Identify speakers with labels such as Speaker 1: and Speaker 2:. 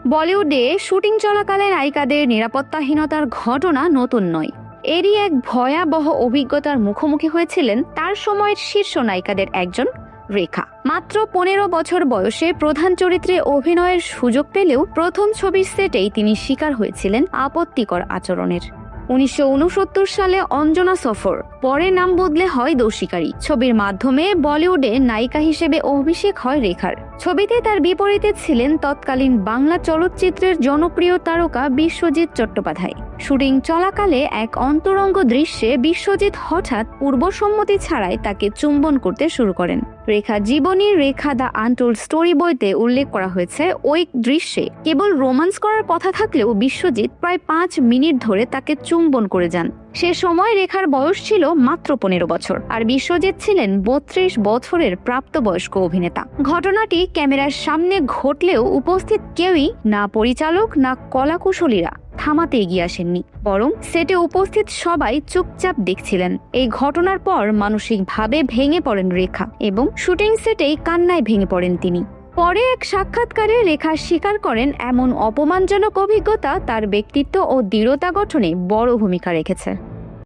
Speaker 1: বলিউডে শুটিং চলাকালে নায়িকাদের নিরাপত্তাহীনতার ঘটনা নতুন নয়। এরই এক ভয়াবহ অভিজ্ঞতার মুখোমুখি হয়েছিলেন তার সময়ের শীর্ষ নায়িকাদের একজন, রেখা। মাত্র 15 বছর বয়সে প্রধান চরিত্রে অভিনয়ের সুযোগ পেলেও প্রথম ছবির সেটেই তিনি শিকার হয়েছিলেন আপত্তিকর আচরণের। 1969 সালে অঞ্জনা সফর, পরে নাম বদলে হয় দোষিকারী ছবির মাধ্যমে বলিউডে নায়িকা হিসেবে অভিষেক হয় রেখার। ছবিতে তার বিপরীতে ছিলেন তৎকালীন বাংলা চলচ্চিত্রের জনপ্রিয় তারকা বিশ্বজিৎ চট্টোপাধ্যায়। শুটিং চলাকালে এক অন্তরঙ্গ দৃশ্যে বিশ্বজিৎ হঠাৎ পূর্বসম্মতি ছাড়াই তাকে চুম্বন করতে শুরু করেন। রেখা জীবনী রেখা দ্য আনটোল্ড স্টোরি বইতে উল্লেখ করা হয়েছে, ওই দৃশ্যে কেবল রোমান্স করার কথা থাকলেও বিশ্বজিৎ প্রায় 5 মিনিট ধরে তাকে চুম্বন করে যান। সে সময় রেখার বয়স ছিল মাত্র 15 বছর, আর বিশ্বজিৎ ছিলেন 32 বছরের প্রাপ্তবয়স্ক অভিনেতা। ঘটনাটি ক্যামেরার সামনে ঘটলেও উপস্থিত কেউই, না পরিচালক না কলাকুশলীরা, থামাতে এগিয়ে আসেননি, বরং সেটে উপস্থিত সবাই চুপচাপ দেখছিলেন। এই ঘটনার পর মানসিকভাবে ভেঙে পড়েন রেখা এবং শুটিং সেটেই কান্নায় ভেঙে পড়েন তিনি। পরে এক সাক্ষাৎকারে রেখা স্বীকার করেন, এমন অপমানজনক অভিজ্ঞতা তার ব্যক্তিত্ব ও দৃঢ়তা গঠনে বড় ভূমিকা রেখেছে।